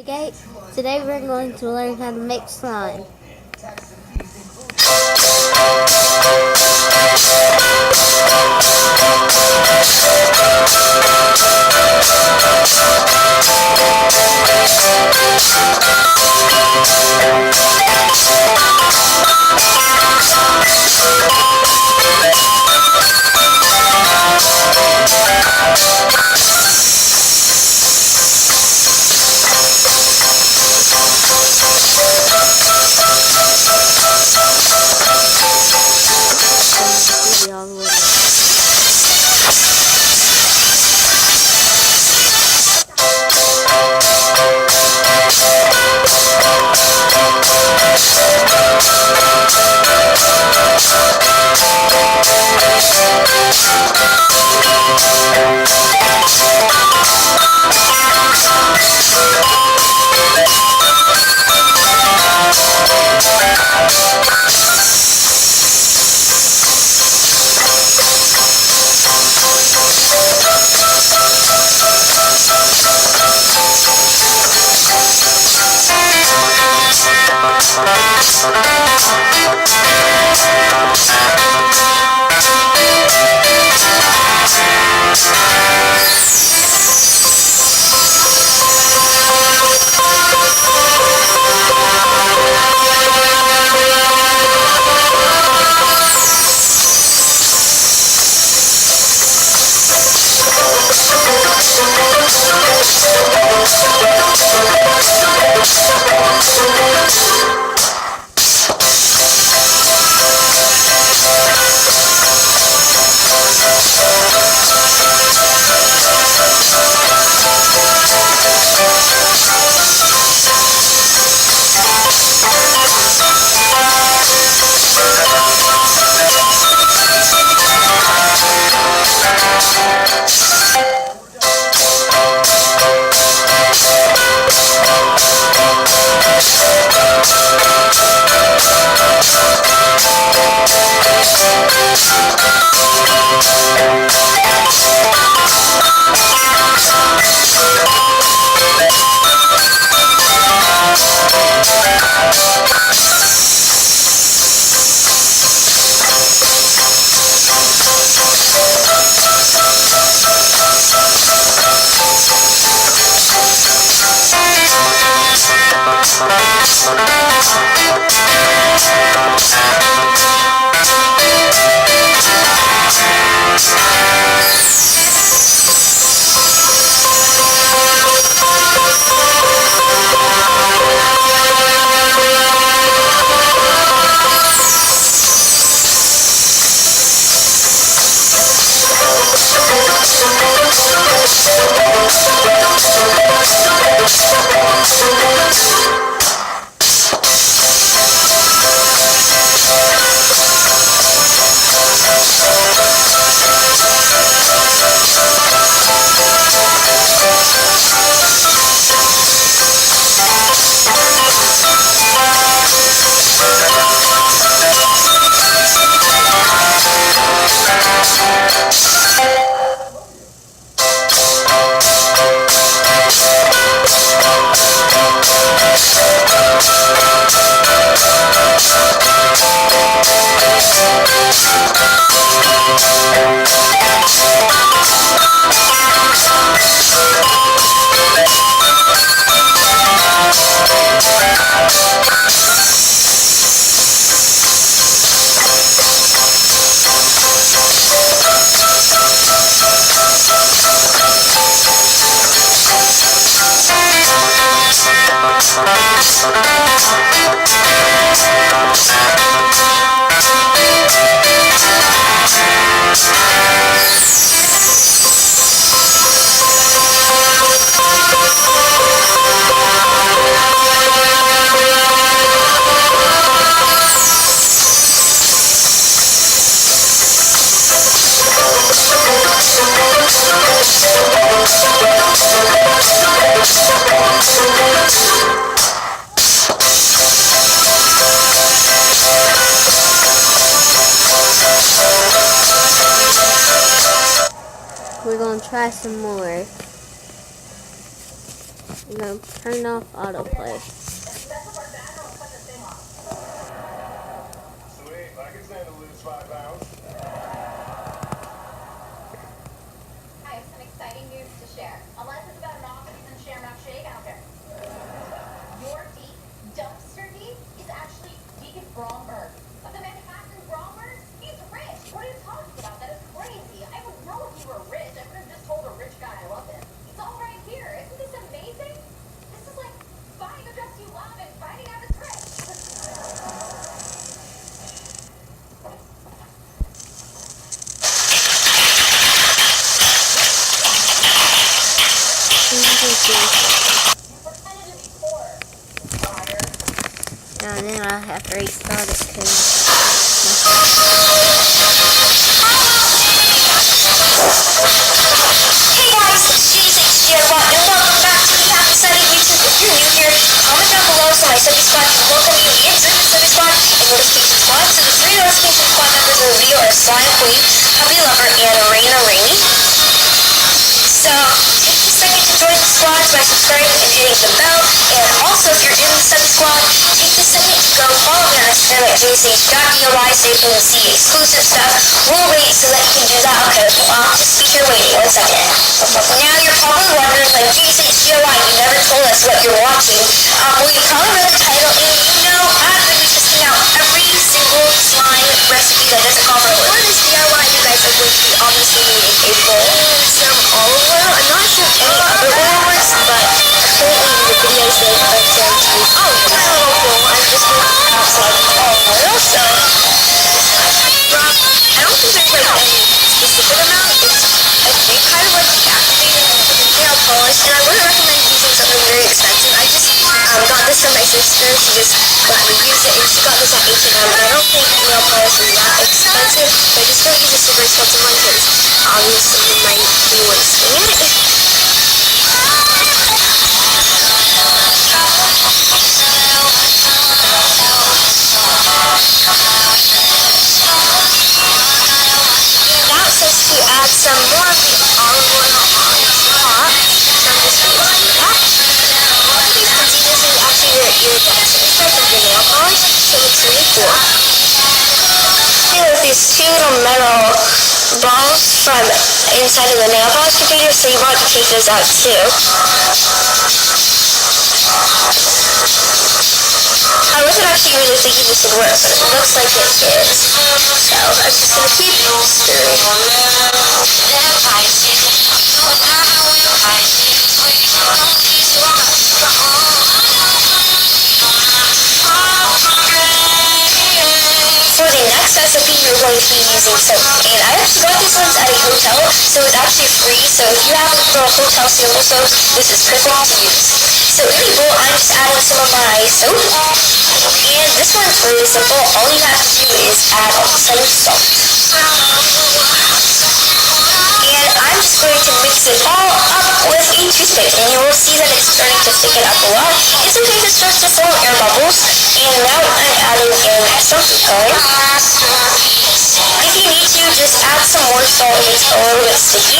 Today we're going to learn how to make slime. We're going to try some more. I'm gonna turn off autoplay. Sweet, I can stand to lose 5 pounds. I have some exciting news to share. Unless it's about an off-season Shamrock Shake, I don't care. Your Deke, dumpster Deke, is actually Deacon Bromberg. Of the manufacturing Bromberg, he's rich. What are you talking about? That is crazy. I would know if you were rich. I would have just told a rich guy I love him. It's all right here. Isn't this amazing? This is like buying a dress you love and finding out it's rich. And then I have to restart it because Hey guys, it's GSHGRY and welcome back to the Happy Sunday YouTube. If you're new here, comment down below so my Sunday Squad can welcome you into the Sunday Squad and Notification Squad. So the 3 Notification Squad members in the video are Slime Queen, Puppy Lover, and Raina Rainey. So take a second to join the squad by subscribing and hitting the bell. And also, if you're in the Sunday Squad, take a second to go follow me on Instagram at JSH.DOI so you can see exclusive stuff. We'll wait so that you can do that. Okay, I'll just be here waiting. 1 second. Now you're probably wondering, like, JSH.DOI, you never told us what you're watching. Well, you probably read the title, and you know I'm going to be testing out every single slime recipe that doesn't call for For this DIY, you guys are going to be obviously needing a bowl and some olive oil. I'm not sure if any other oil works, but currently the video says I'm going to use olive oil. I'm just going to add some olive oil, so I don't think there's like any specific amount. It's, I think, kind of like the activated nail polish, and I wouldn't recommend using something very expensive. I just got this from my sister. She just let me use it, and she got this at H&M, and I don't think nail polish is that expensive, but just don't use a super expensive one because obviously you might be wasting it. Now it says to add some more of the olive oil on top, so I'm just going to do that. Okay, since this is actually your iridescent type of your nail polish, so it looks really cool. Here with these 2 little metal balls from inside of the nail polish container, so you want to take those out too. I wasn't actually really thinking this would work, but it looks like it is. So I'm just going to keep stirring. For the next recipe, you're going to be using soap. And I actually got these ones at a hotel, so it's actually free. So if you have a little hotel sample soap, this is perfect to use. So in the bowl, I'm just adding some of my soap. And this one's really simple. All you have to do is add some salt. And I'm just going to mix it all up with a toothpick, and you will see that it's starting to thicken up a lot. It's okay if it starts to form air bubbles. And now I'm adding in some food coloring. If you need to, just add some more salt if it's a little bit sticky.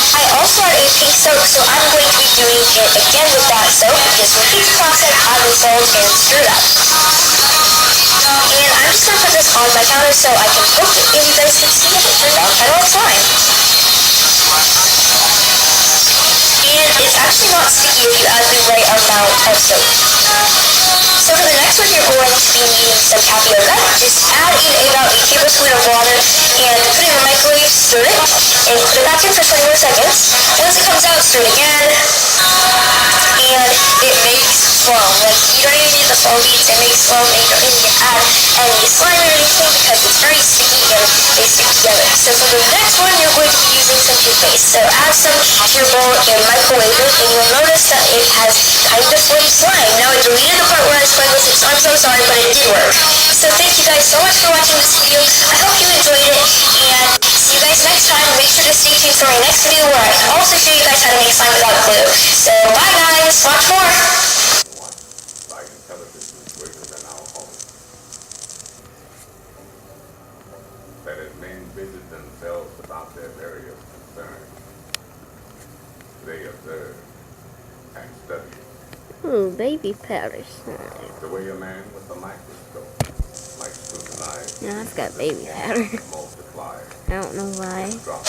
I also add a pink soap, so I'm going to be doing it again with that soap. Just repeat the process, add the salt, and stir it up. And I'm just going to put this on my counter so I can poke it, and you guys can see if it turned out kind of fine. And it's actually not sticky if you add the right amount of soap. So for the next one, you're going to be needing some tapioca. Just add in about a tablespoon of water and put it in the microwave, stir it, and put it back in for 20 more seconds. Once it comes out, stir it again, and it makes foam. Like, you don't even need the foam beads, it makes foam, and you don't even need to add any slime or anything because it's very sticky and they stick together. So for the next one, you're going to be using some toothpaste. So add some to your bowl and microwave it, and you'll notice that it has kind of formed slime. Now I deleted the part where I explained this, so I'm so sorry, but it did work. So thank you guys so much for watching this video. I hope you enjoyed it, and see you guys next time. Make sure to stay tuned for my next video where I also show you guys how to make slime without glue. So bye guys, watch more. Like television persuasions and alcohol. That as men busy themselves about their various concerns, they observe and study. Ooh, baby powder. The way a man with a microscope might scrutinize Yeah, I've got baby powder. multiply I don't know why. drop